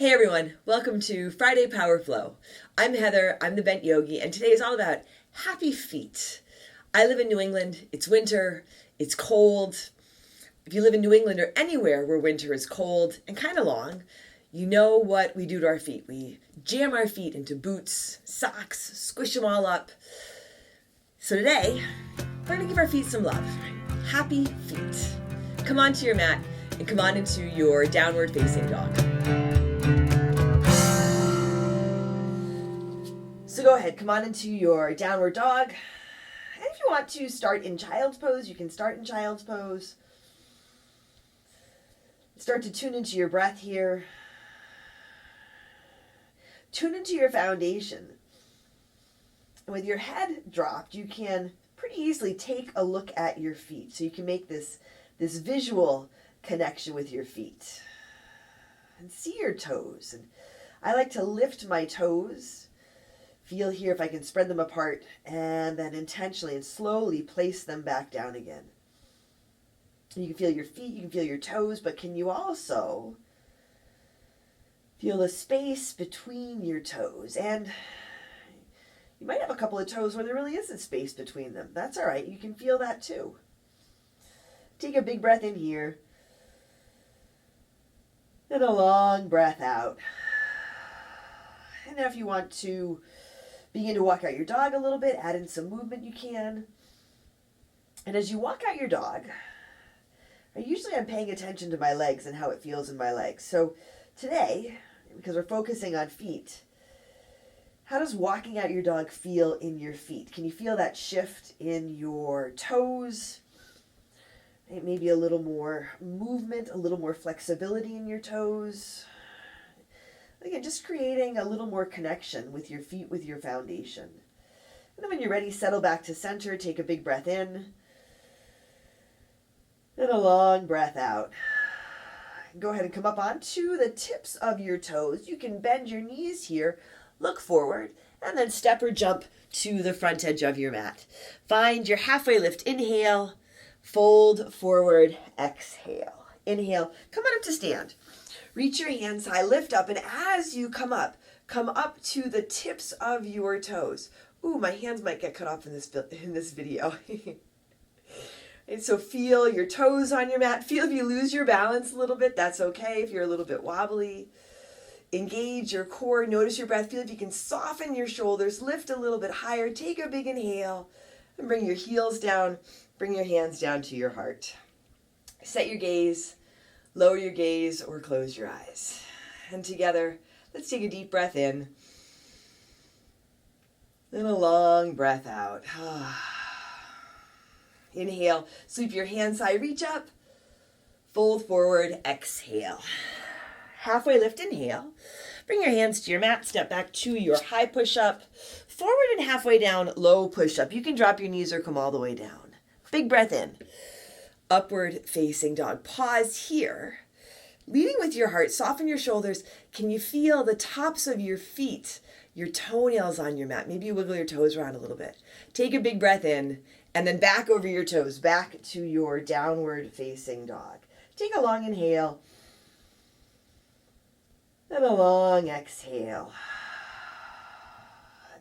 Hey everyone, welcome to Friday Power Flow. I'm Heather, I'm the Bent Yogi, and today is all about happy feet. I live in New England, it's winter, it's cold. If you live in New England or anywhere where winter is cold and kind of long, you know what we do to our feet. We jam our feet into boots, socks, squish them all up. So today, we're going to give our feet some love. Happy feet. Come onto your mat and come on into your downward facing dog. So go ahead, come on into your downward dog. And if you want to start in child's pose, you can start in child's pose. Start to tune into your breath here. Tune into your foundation. And with your head dropped, you can pretty easily take a look at your feet. So you can make this visual connection with your feet. And see your toes. And I like to lift my toes. Feel here if I can spread them apart, and then intentionally and slowly place them back down again. You can feel your feet, you can feel your toes, but can you also feel the space between your toes? And you might have a couple of toes where there really isn't space between them. That's all right, you can feel that too. Take a big breath in here, and a long breath out. And now if you want to begin to walk out your dog a little bit, add in some movement you can. And as you walk out your dog, I'm paying attention to my legs and how it feels in my legs. So today, because we're focusing on feet, how does walking out your dog feel in your feet? Can you feel that shift in your toes? Maybe a little more movement, a little more flexibility in your toes. Again, just creating a little more connection with your feet, with your foundation. And then when you're ready, settle back to center, take a big breath in, and a long breath out. Go ahead and come up onto the tips of your toes. You can bend your knees here, look forward, and then step or jump to the front edge of your mat. Find your halfway lift, inhale, fold forward, exhale. Inhale, come on up to stand. Reach your hands high, lift up, and as you come up to the tips of your toes. Ooh, my hands might get cut off in this video. And so feel your toes on your mat. Feel if you lose your balance a little bit, that's okay. If you're a little bit wobbly, engage your core, notice your breath. Feel if you can soften your shoulders, lift a little bit higher, take a big inhale, and bring your heels down, bring your hands down to your heart. Set your gaze. Lower your gaze or close your eyes. And together, let's take a deep breath in. Then a long breath out. Inhale, sweep your hands high, reach up. Fold forward, exhale. Halfway lift, inhale. Bring your hands to your mat, step back to your high push-up. Forward and halfway down, low push-up. You can drop your knees or come all the way down. Big breath in. Upward facing dog. Pause here. Leading with your heart, soften your shoulders. Can you feel the tops of your feet, your toenails on your mat? Maybe you wiggle your toes around a little bit. Take a big breath in and then back over your toes, back to your downward facing dog. Take a long inhale and a long exhale.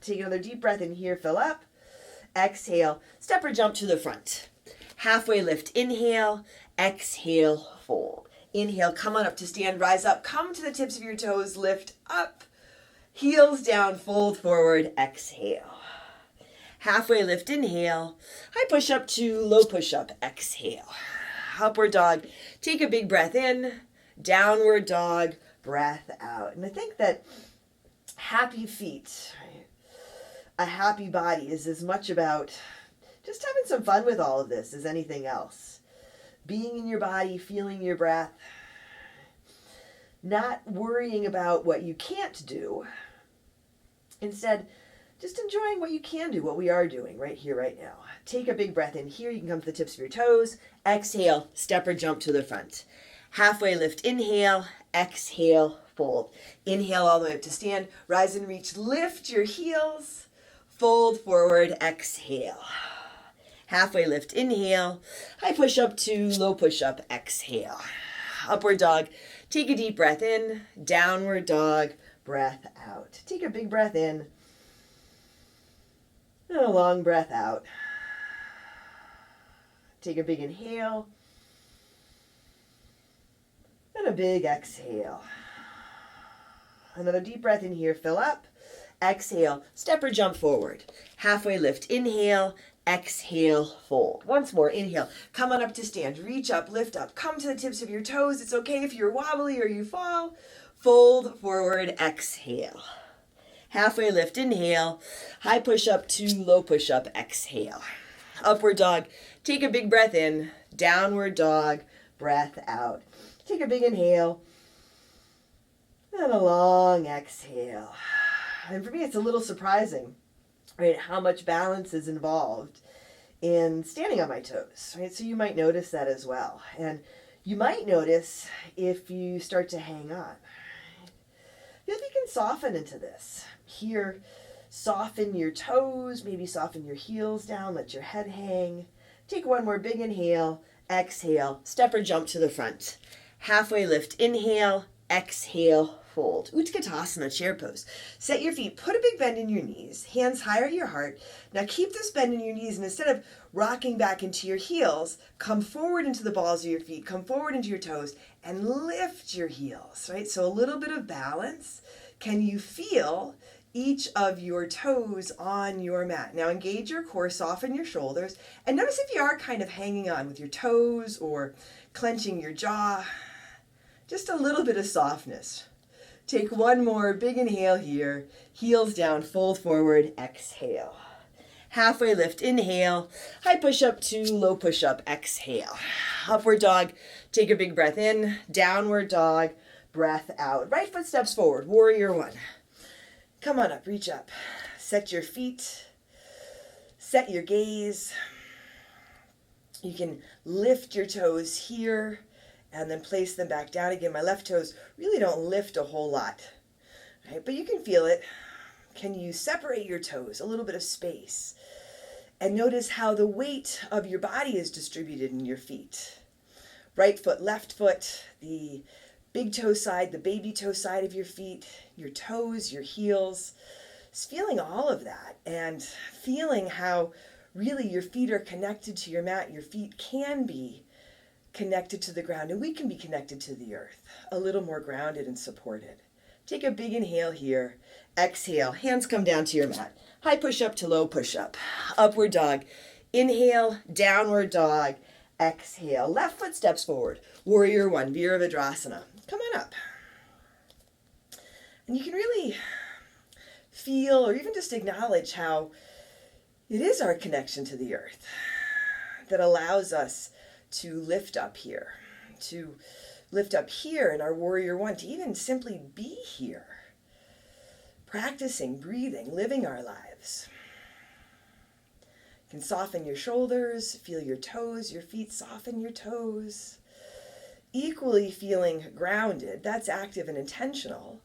Take another deep breath in here, fill up. Exhale, step or jump to the front. Halfway lift, inhale, exhale, fold. Inhale, come on up to stand, rise up, come to the tips of your toes, lift up, heels down, fold forward, exhale. Halfway lift, inhale, high push up to low push up, exhale. Upward dog, take a big breath in, downward dog, breath out. And I think that happy feet, a happy body is as much about just having some fun with all of this as anything else. Being in your body, feeling your breath, not worrying about what you can't do. Instead, just enjoying what you can do, what we are doing right here, right now. Take a big breath in here. You can come to the tips of your toes. Exhale, step or jump to the front. Halfway lift, inhale, exhale, fold. Inhale all the way up to stand. Rise and reach, lift your heels. Fold forward, exhale. Halfway lift, inhale. High push up to low push up, exhale. Upward dog. Take a deep breath in, downward dog, breath out. Take a big breath in, and a long breath out. Take a big inhale, and a big exhale. Another deep breath in here, fill up. Exhale, step or jump forward. Halfway lift, inhale, exhale, fold. Once more, inhale, come on up to stand, reach up, lift up, come to the tips of your toes. It's okay if you're wobbly or you fall. Fold forward, exhale. Halfway lift, inhale, high push up to low push up, exhale. Upward dog, take a big breath in, downward dog, breath out. Take a big inhale, and a long exhale. And for me, it's a little surprising, right, how much balance is involved in standing on my toes, right? So you might notice that as well. And you might notice if you start to hang on. Feel if you can soften into this. Here, soften your toes, maybe soften your heels down, let your head hang. Take one more big inhale, exhale, step or jump to the front. Halfway lift, inhale, exhale, fold. Utkatasana, chair pose. Set your feet, put a big bend in your knees, hands higher at your heart. Now keep this bend in your knees, and instead of rocking back into your heels, come forward into the balls of your feet, come forward into your toes, and lift your heels, right? So a little bit of balance. Can you feel each of your toes on your mat? Now engage your core, soften your shoulders, and notice if you are kind of hanging on with your toes or clenching your jaw, just a little bit of softness. Take one more big inhale here, heels down, fold forward, exhale. Halfway lift, inhale, high push up to low push up, exhale. Upward dog, take a big breath in, downward dog, breath out. Right foot steps forward, warrior one. Come on up, reach up. Set your feet, set your gaze. You can lift your toes here and then place them back down again. My left toes really don't lift a whole lot, right? But you can feel it. Can you separate your toes, a little bit of space, and notice how the weight of your body is distributed in your feet. Right foot, left foot, the big toe side, the baby toe side of your feet, your toes, your heels. Just feeling all of that and feeling how really your feet are connected to your mat. Your feet can be connected to the ground, and we can be connected to the earth, a little more grounded and supported. Take a big inhale here. Exhale, hands come down to your mat. High push up to low push up. Upward dog. Inhale, downward dog. Exhale, left foot steps forward. Warrior one, Virabhadrasana. Come on up. And you can really feel or even just acknowledge how it is our connection to the earth that allows us to lift up here, in our warrior one, to even simply be here, practicing, breathing, living our lives. You can soften your shoulders, feel your toes, your feet, soften your toes. Equally feeling grounded, that's active and intentional,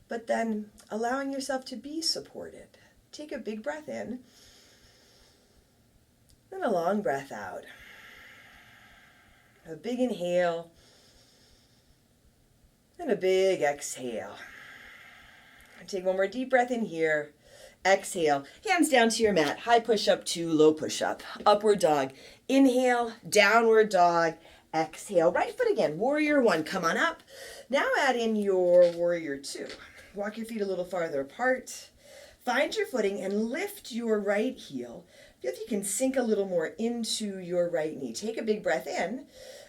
but then allowing yourself to be supported. Take a big breath in, then a long breath out. A big inhale, and a big exhale. Take one more deep breath in here. Exhale, hands down to your mat. High push up to low push up. Upward dog. Inhale, downward dog. Exhale, right foot again. Warrior one, come on up. Now add in your warrior two. Walk your feet a little farther apart. Find your footing and lift your right heel. Feel if you can sink a little more into your right knee. Take a big breath in.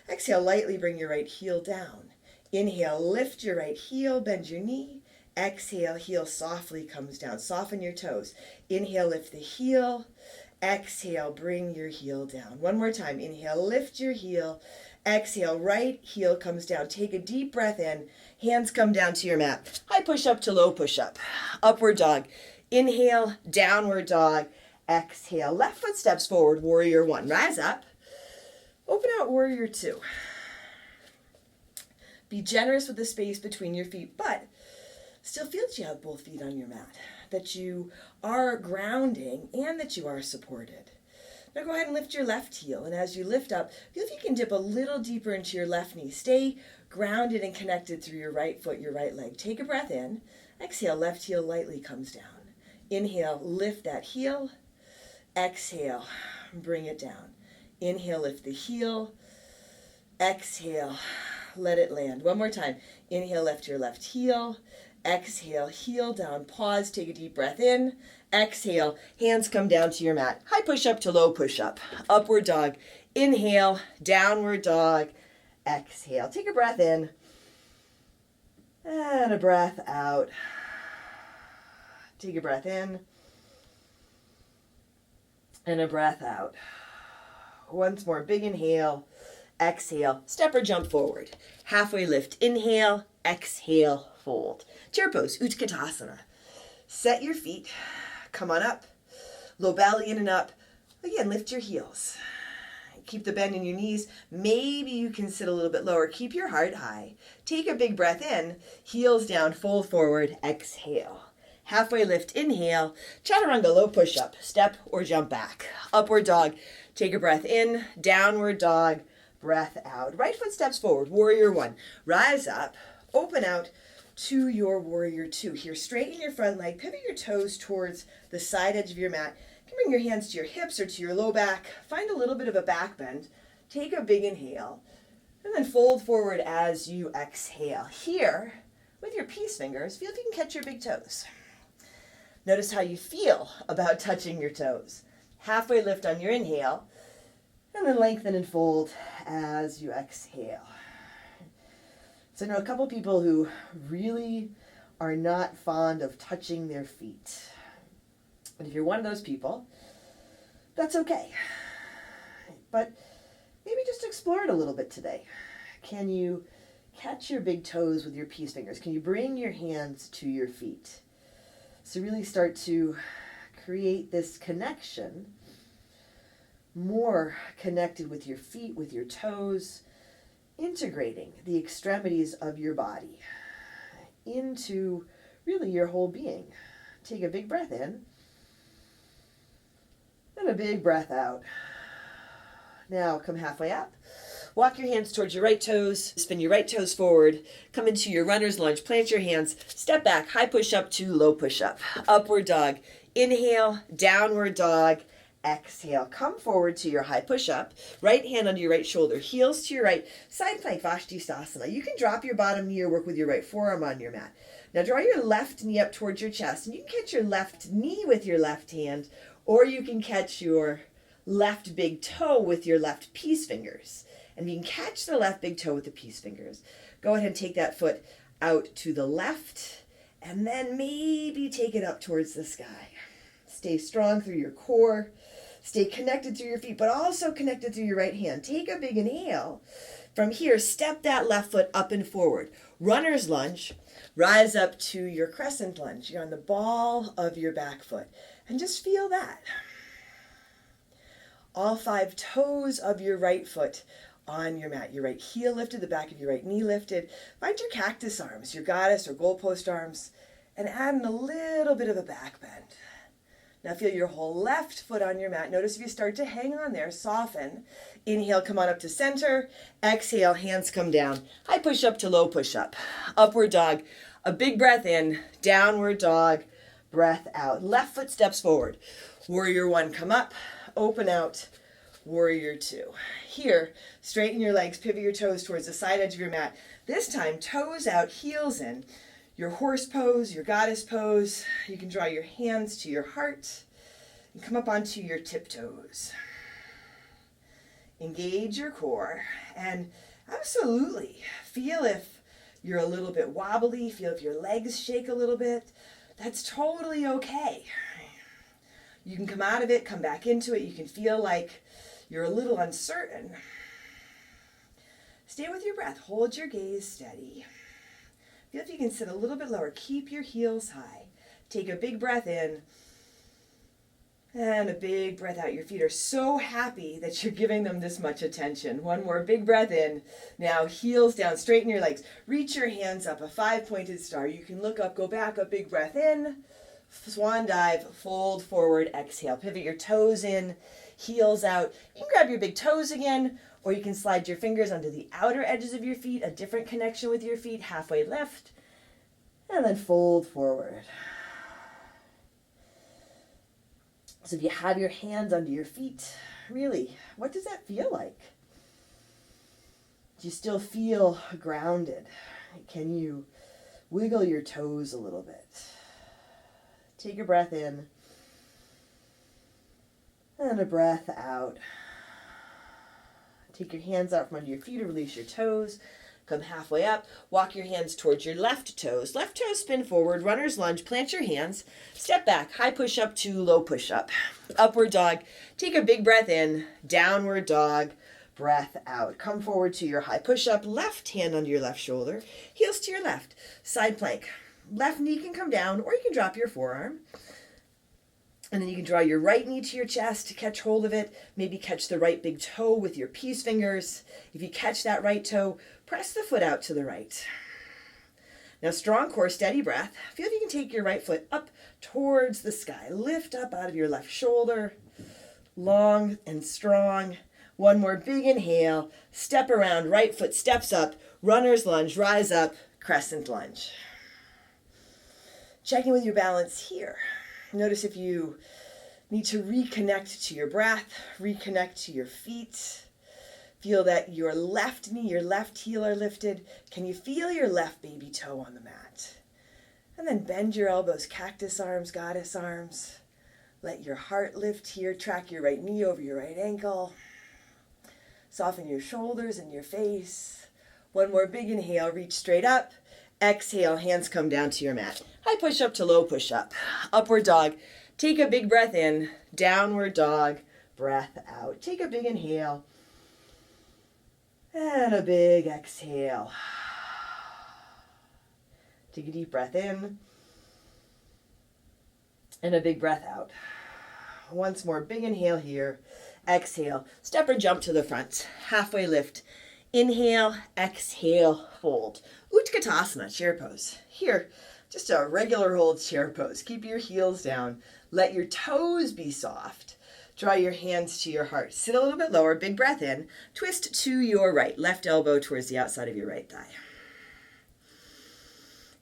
Exhale, lightly bring your right heel down. Inhale, lift your right heel, bend your knee. Exhale, heel softly comes down. Soften your toes. Inhale, lift the heel. Exhale, bring your heel down. One more time. Inhale, lift your heel. Exhale, right heel comes down. Take a deep breath in. Hands come down to your mat. High push up to low push up. Upward dog. Inhale, downward dog. Exhale, left foot steps forward, warrior one. Rise up. Open out warrior two. Be generous with the space between your feet, but still feel that you have both feet on your mat, that you are grounding and that you are supported. Now go ahead and lift your left heel, and as you lift up, feel if you can dip a little deeper into your left knee. Stay grounded and connected through your right foot, your right leg. Take a breath in. Exhale, left heel lightly comes down. Inhale, lift that heel. Exhale, bring it down. Inhale, lift the heel. Exhale, let it land. One more time. Inhale, lift your left heel. Exhale, heel down, pause, take a deep breath in. Exhale, hands come down to your mat. High push-up to low push-up. Upward dog. Inhale, downward dog. Exhale, take a breath in. And a breath out. Take a breath in. And a breath out. Once more, big inhale. Exhale, step or jump forward. Halfway lift, inhale, exhale, fold. Chair pose, Utkatasana. Set your feet, come on up, low belly in and up. Again, lift your heels. Keep the bend in your knees. Maybe you can sit a little bit lower. Keep your heart high. Take a big breath in, heels down, fold forward, exhale. Halfway lift, inhale, chaturanga, low push-up, step or jump back. Upward dog, take a breath in, downward dog, breath out. Right foot steps forward, warrior one. Rise up, open out to your warrior two. Here, straighten your front leg, pivot your toes towards the side edge of your mat. You can bring your hands to your hips or to your low back. Find a little bit of a back bend. Take a big inhale, and then fold forward as you exhale. Here, with your peace fingers, feel if you can catch your big toes. Notice how you feel about touching your toes. Halfway lift on your inhale, and then lengthen and fold as you exhale. So I know a couple people who really are not fond of touching their feet. And if you're one of those people, that's okay. But maybe just explore it a little bit today. Can you catch your big toes with your peace fingers? Can you bring your hands to your feet? So really start to create this connection, more connected with your feet, with your toes, integrating the extremities of your body into really your whole being. Take a big breath in and a big breath out. Now come halfway up. Walk your hands towards your right toes, spin your right toes forward, come into your runner's lunge, plant your hands, step back, high push-up to low push-up, upward dog. Inhale, downward dog. Exhale, come forward to your high push-up, right hand under your right shoulder, heels to your right, side plank, Vastisthasana. You can drop your bottom knee or work with your right forearm on your mat. Now draw your left knee up towards your chest, and you can catch your left knee with your left hand, or you can catch your left big toe with your left peace fingers. And you can catch the left big toe with the peace fingers. Go ahead and take that foot out to the left, and then maybe take it up towards the sky. Stay strong through your core. Stay connected through your feet, but also connected through your right hand. Take a big inhale. From here, step that left foot up and forward. Runner's lunge. Rise up to your crescent lunge. You're on the ball of your back foot. And just feel that. All 5 toes of your right foot on your mat. Your right heel lifted, the back of your right knee lifted. Find your cactus arms, your goddess or goalpost arms, and add in a little bit of a back bend. Now feel your whole left foot on your mat. Notice if you start to hang on there, soften. Inhale, come on up to center. Exhale, hands come down. High push-up to low push-up. Upward dog. A big breath in. Downward dog. Breath out. Left foot steps forward. Warrior one, come up. Open out. Warrior two. Here, straighten your legs. Pivot your toes towards the side edge of your mat. This time, toes out, heels in. Your horse pose, your goddess pose. You can draw your hands to your heart and come up onto your tiptoes. Engage your core and absolutely feel if you're a little bit wobbly, feel if your legs shake a little bit. That's totally okay. You can come out of it, come back into it. You can feel like you're a little uncertain. Stay with your breath. Hold your gaze steady. Feel if you can sit a little bit lower. Keep your heels high. Take a big breath in and a big breath out. Your feet are so happy that you're giving them this much attention. One more big breath in. Now heels down, straighten your legs. Reach your hands up, a 5-pointed star. You can look up, go back, a big breath in. Swan dive, fold forward, exhale. Pivot your toes in, heels out. You can grab your big toes again, or you can slide your fingers onto the outer edges of your feet, a different connection with your feet, halfway lift, and then fold forward. So if you have your hands under your feet, really, what does that feel like? Do you still feel grounded? Can you wiggle your toes a little bit? Take a breath in and a breath out. Take your hands out from under your feet or release your toes. Come halfway up. Walk your hands towards your left toes. Left toes spin forward. Runner's lunge. Plant your hands. Step back. High push up to low push up. Upward dog. Take a big breath in. Downward dog. Breath out. Come forward to your high push up. Left hand under your left shoulder. Heels to your left. Side plank. Left knee can come down, or you can drop your forearm. And then you can draw your right knee to your chest to catch hold of it. Maybe catch the right big toe with your peace fingers. If you catch that right toe, press the foot out to the right. Now, strong core, steady breath. Feel if you can take your right foot up towards the sky. Lift up out of your left shoulder. Long and strong. One more big inhale. Step around, right foot steps up. Runner's lunge, rise up, crescent lunge. Checking with your balance here. Notice if you need to reconnect to your breath, reconnect to your feet. Feel that your left knee, your left heel are lifted. Can you feel your left baby toe on the mat? And then bend your elbows, cactus arms, goddess arms. Let your heart lift here. Track your right knee over your right ankle. Soften your shoulders and your face. One more big inhale, reach straight up. Exhale, hands come down to your mat. High push up to low push up. Upward dog. Take a big breath in. Downward dog. Breath out. Take a big inhale. And a big exhale. Take a deep breath in. And a big breath out. Once more, big inhale here. Exhale. Step or jump to the front. Halfway lift. Inhale, exhale, fold. Utkatasana, chair pose. Here, just a regular old chair pose. Keep your heels down. Let your toes be soft. Draw your hands to your heart. Sit a little bit lower. Big breath in. Twist to your right. Left elbow towards the outside of your right thigh.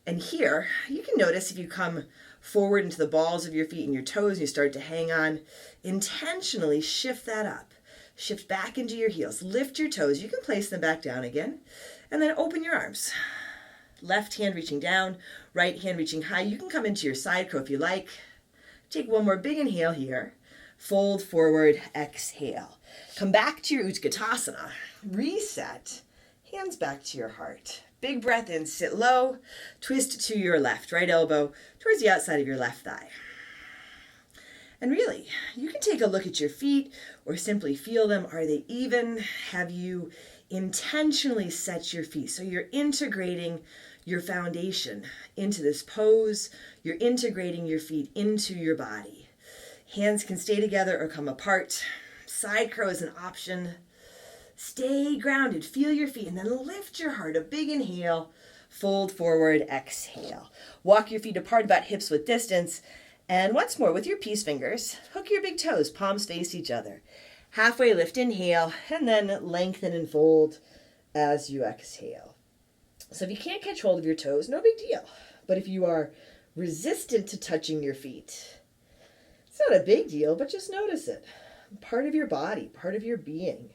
And here, you can notice if you come forward into the balls of your feet and your toes and you start to hang on, intentionally shift that up. Shift back into your heels. Lift your toes. You can place them back down again. And then open your arms. Left hand reaching down, right hand reaching high. You can come into your side crow if you like. Take one more big inhale here. Fold forward, exhale. Come back to your Utkatasana. Reset. Hands back to your heart. Big breath in, sit low. Twist to your left, right elbow towards the outside of your left thigh. And really, you can take a look at your feet or simply feel them. Are they even? Have you intentionally set your feet? So you're integrating your foundation into this pose. You're integrating your feet into your body. Hands can stay together or come apart. Side crow is an option. Stay grounded. Feel your feet and then lift your heart. A big inhale. Fold forward. Exhale. Walk your feet apart about hips width distance. And once more, with your peace fingers, hook your big toes, palms face each other. Halfway lift, inhale, and then lengthen and fold as you exhale. So if you can't catch hold of your toes, no big deal. But if you are resistant to touching your feet, it's not a big deal, but just notice it. Part of your body, part of your being.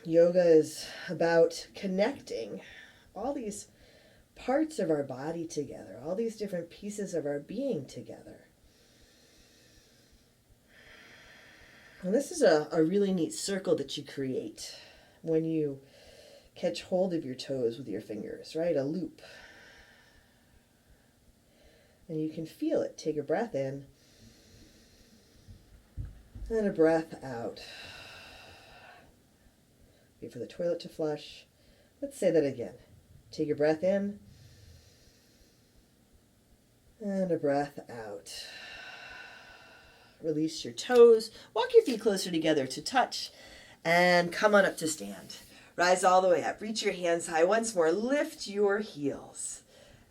Yoga is about connecting all these parts of our body together, all these different pieces of our being together. And this is a really neat circle that you create when you catch hold of your toes with your fingers, right? A loop. And you can feel it. Take a breath in and a breath out. Wait for the toilet to flush. Let's say that again. Take a breath in and a breath out. Release your toes. Walk your feet closer together to touch and come on up to stand. Rise all the way up. Reach your hands high. Once more, lift your heels.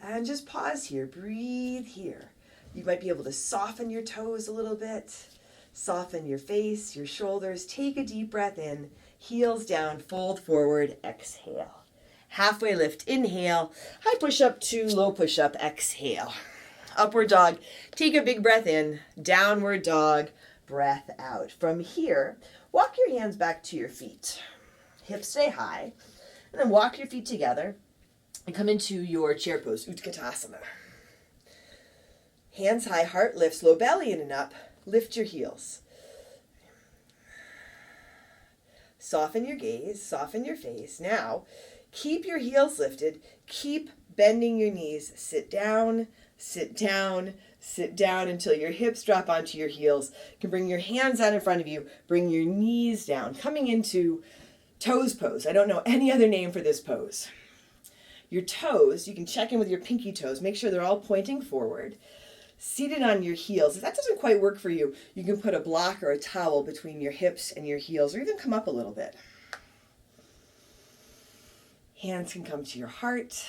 And just pause here, breathe here. You might be able to soften your toes a little bit, soften your face, your shoulders. Take a deep breath in, heels down, fold forward, exhale. Halfway lift, inhale, high push-up to low push-up, exhale. Upward dog, take a big breath in, downward dog, breath out. From here, walk your hands back to your feet. Hips stay high, and then walk your feet together and come into your chair pose, Utkatasana. Hands high, heart lifts, low belly in and up. Lift your heels. Soften your gaze, soften your face. Now, keep your heels lifted. Keep bending your knees. Sit down, sit down, sit down until your hips drop onto your heels. You can bring your hands out in front of you. Bring your knees down. Coming into toes pose. I don't know any other name for this pose. Your toes, you can check in with your pinky toes. Make sure they're all pointing forward. Seated on your heels. If that doesn't quite work for you, you can put a block or a towel between your hips and your heels, or even come up a little bit. Hands can come to your heart.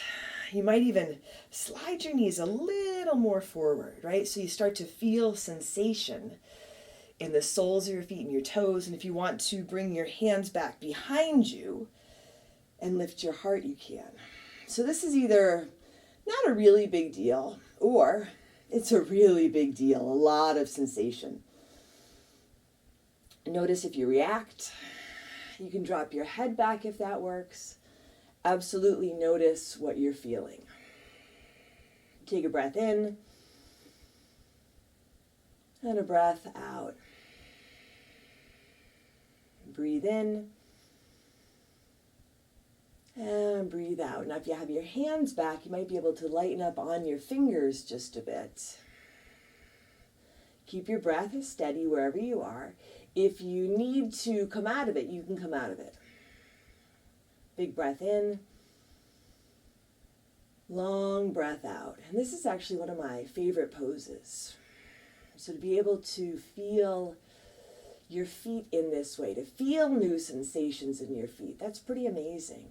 You might even slide your knees a little more forward, right? So you start to feel sensation in the soles of your feet and your toes. And if you want to bring your hands back behind you and lift your heart, you can. So this is either not a really big deal, or it's a really big deal, a lot of sensation. Notice if you react. You can drop your head back if that works. Absolutely notice what you're feeling. Take a breath in and a breath out. Breathe in and breathe out. Now, if you have your hands back, you might be able to lighten up on your fingers just a bit. Keep your breath steady wherever you are. If you need to come out of it, you can come out of it. Big breath in. Long breath out. And this is actually one of my favorite poses. So to be able to feel your feet in this way, to feel new sensations in your feet, that's pretty amazing.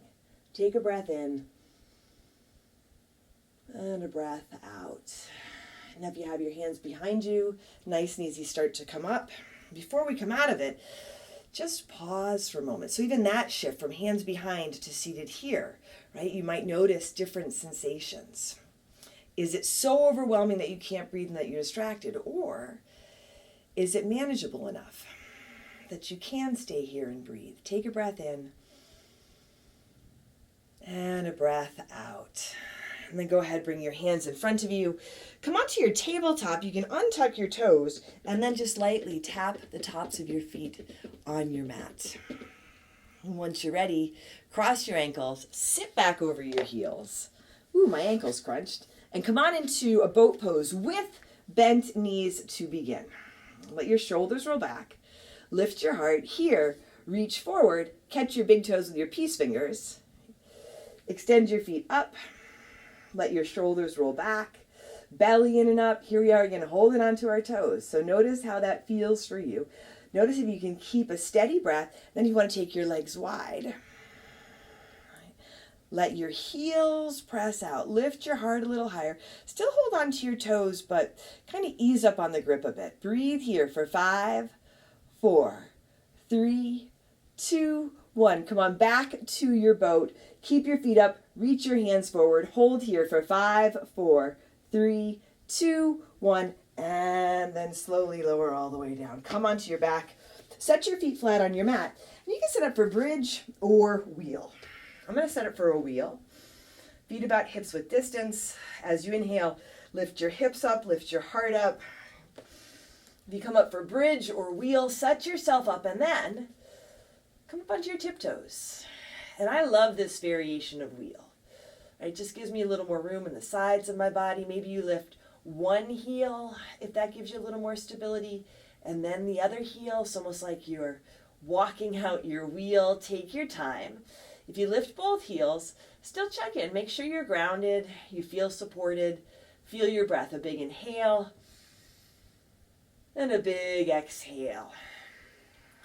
Take a breath in and a breath out. Now if you have your hands behind you, nice and easy, start to come up. Before we come out of it, just pause for a moment. So even that shift from hands behind to seated here, right? You might notice different sensations. Is it so overwhelming that you can't breathe and that you're distracted? Or is it manageable enough that you can stay here and breathe? Take a breath in and a breath out. And then go ahead, bring your hands in front of you. Come onto your tabletop. You can untuck your toes and then just lightly tap the tops of your feet on your mat. And once you're ready, cross your ankles, sit back over your heels. Ooh, my ankle's crunched. And come on into a boat pose with bent knees to begin. Let your shoulders roll back. Lift your heart. Here, reach forward. Catch your big toes with your peace fingers. Extend your feet up. Let your shoulders roll back. Belly in and up. Here we are again, holding onto our toes. So notice how that feels for you. Notice if you can keep a steady breath. Then you want to take your legs wide. Let your heels press out. Lift your heart a little higher. Still hold on to your toes, but kind of ease up on the grip a bit. Breathe here for 5, 4, 3, 2, 1. Come on back to your boat. Keep your feet up. Reach your hands forward. Hold here for 5, 4, 3, 2, 1. And then slowly lower all the way down. Come onto your back. Set your feet flat on your mat. And you can set up for bridge or wheel. I'm going to set up for a wheel. Feet about hips width distance. As you inhale, lift your hips up, lift your heart up. If you come up for bridge or wheel, set yourself up and then come up onto your tiptoes. And I love this variation of wheel. It just gives me a little more room in the sides of my body. Maybe you lift one heel if that gives you a little more stability, and then the other heel. It's almost like you're walking out your wheel. Take your time. If you lift both heels, still check in. Make sure you're grounded. You feel supported. Feel your breath. A big inhale and a big exhale.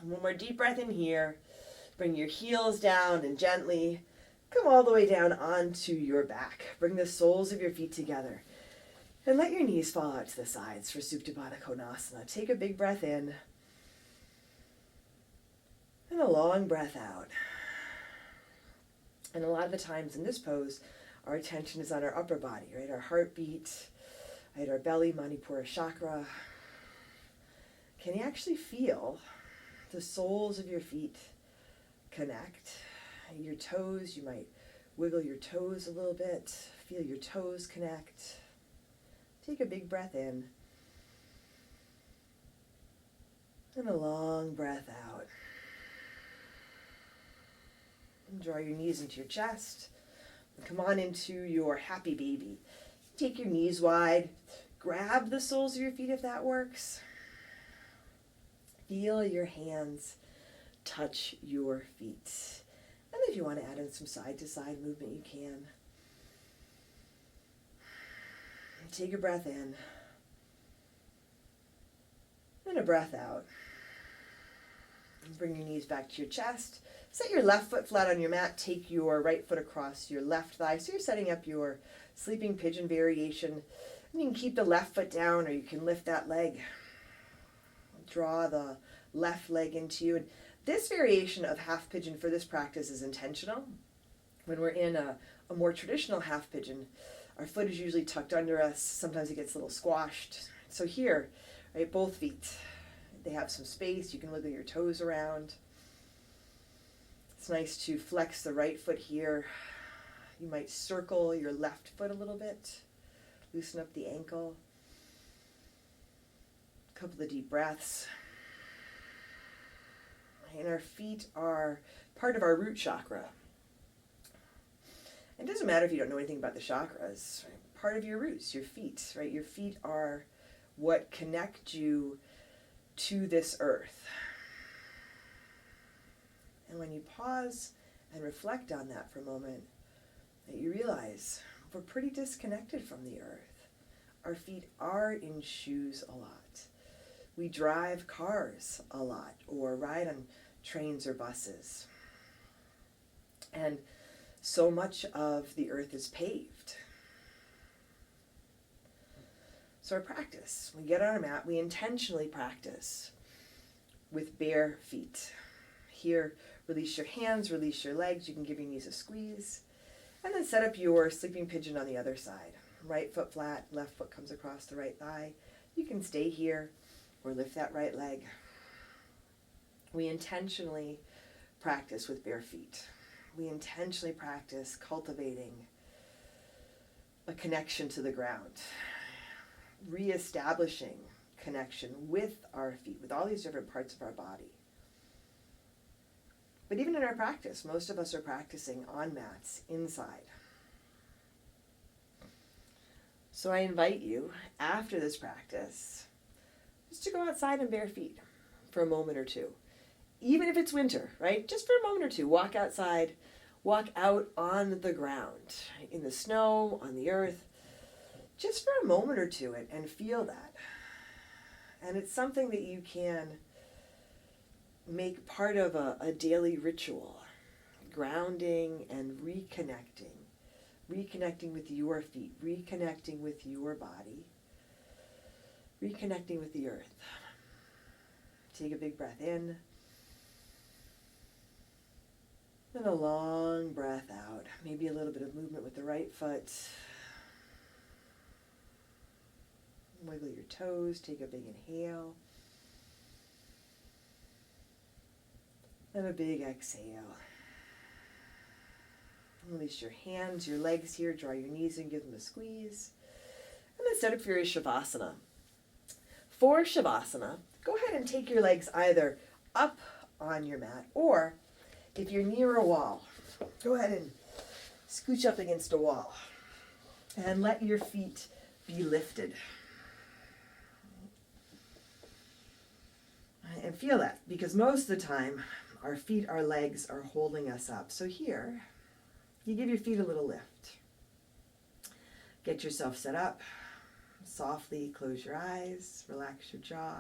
And one more deep breath in here. Bring your heels down and gently Come all the way down onto your back. Bring the soles of your feet together. And let your knees fall out to the sides for Supta Baddha Konasana. Take a big breath in. And a long breath out. And a lot of the times in this pose, our attention is on our upper body, right? Our heartbeat, right? Our belly, Manipura chakra. Can you actually feel the soles of your feet connect? Your toes, you might wiggle your toes a little bit. Feel your toes connect. Take a big breath in. And a long breath out. And draw your knees into your chest. And come on into your happy baby. Take your knees wide. Grab the soles of your feet if that works. Feel your hands touch your feet. And if you want to add in some side-to-side movement, you can. Take a breath in. And a breath out. And bring your knees back to your chest. Set your left foot flat on your mat. Take your right foot across your left thigh. So you're setting up your sleeping pigeon variation. And you can keep the left foot down or you can lift that leg. Draw the left leg into you. And this variation of half pigeon for this practice is intentional. When we're in a more traditional half pigeon, our foot is usually tucked under us. Sometimes it gets a little squashed. So here, right, both feet, they have some space. You can wiggle your toes around. It's nice to flex the right foot here. You might circle your left foot a little bit. Loosen up the ankle. A couple of deep breaths. And our feet are part of our root chakra. It doesn't matter if you don't know anything about the chakras. Right? Part of your roots, your feet, right? Your feet are what connect you to this earth. And when you pause and reflect on that for a moment, that you realize we're pretty disconnected from the earth. Our feet are in shoes a lot. We drive cars a lot or ride on trains or buses. And so much of the earth is paved. So our practice, we get on our mat, we intentionally practice with bare feet. Here, release your hands, release your legs. You can give your knees a squeeze. And then set up your sleeping pigeon on the other side. Right foot flat, left foot comes across the right thigh. You can stay here or lift that right leg. We intentionally practice with bare feet. We intentionally practice cultivating a connection to the ground, reestablishing connection with our feet, with all these different parts of our body. But even in our practice, most of us are practicing on mats inside. So I invite you, after this practice, just to go outside in bare feet for a moment or two. Even if it's winter, right? Just for a moment or two, walk outside, walk out on the ground, in the snow, on the earth, just for a moment or two and feel that. And it's something that you can make part of a daily ritual, grounding and reconnecting with your feet, reconnecting with your body, reconnecting with the earth. Take a big breath in. And a long breath out. Maybe a little bit of movement with the right foot. Wiggle your toes. Take a big inhale. And a big exhale. Release your hands, your legs here. Draw your knees in, give them a squeeze. And then set up for your Shavasana. For Shavasana, go ahead and take your legs either up on your mat or if you're near a wall, go ahead and scooch up against a wall and let your feet be lifted. And feel that, because most of the time our feet, our legs are holding us up. So here, you give your feet a little lift. Get yourself set up. Softly close your eyes, relax your jaw.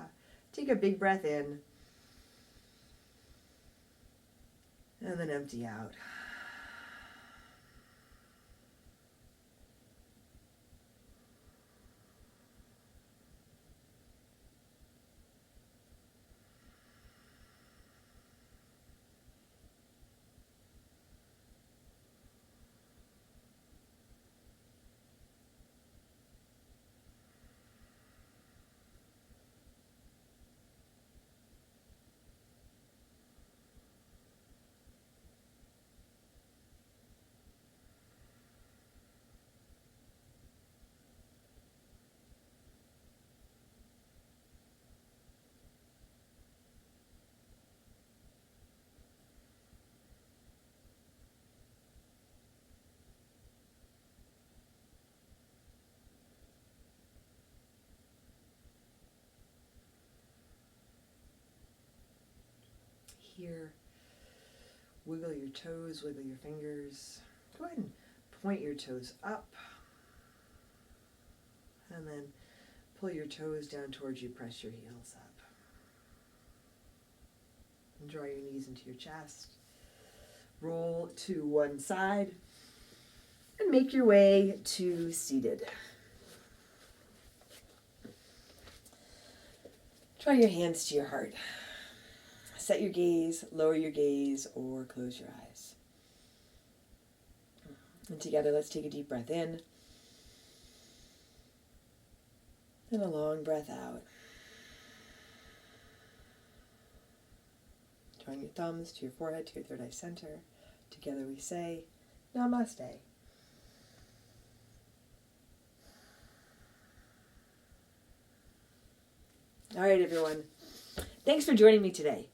Take a big breath in. And then empty out. here. Wiggle your toes, wiggle your fingers. Go ahead and point your toes up. And then pull your toes down towards you, press your heels up. And draw your knees into your chest. Roll to one side. And make your way to seated. Draw your hands to your heart. Set your gaze, lower your gaze, or close your eyes. And together, let's take a deep breath in. And a long breath out. Drawing your thumbs to your forehead, to your third eye center. Together we say, Namaste. All right, everyone. Thanks for joining me today.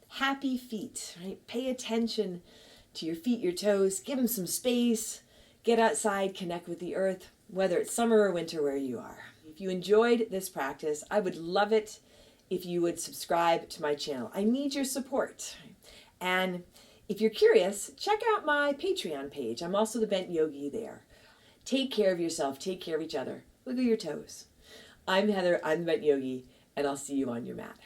Happy feet, right? Pay attention to your feet, your toes. Give them some space. Get outside, connect with the earth, whether it's summer or winter where you are. If you enjoyed this practice, I would love it if you would subscribe to my channel. I need your support. And if you're curious, check out my Patreon page. I'm also the Bent Yogi there. Take care of yourself. Take care of each other. Wiggle your toes. I'm Heather. I'm the Bent Yogi. And I'll see you on your mat.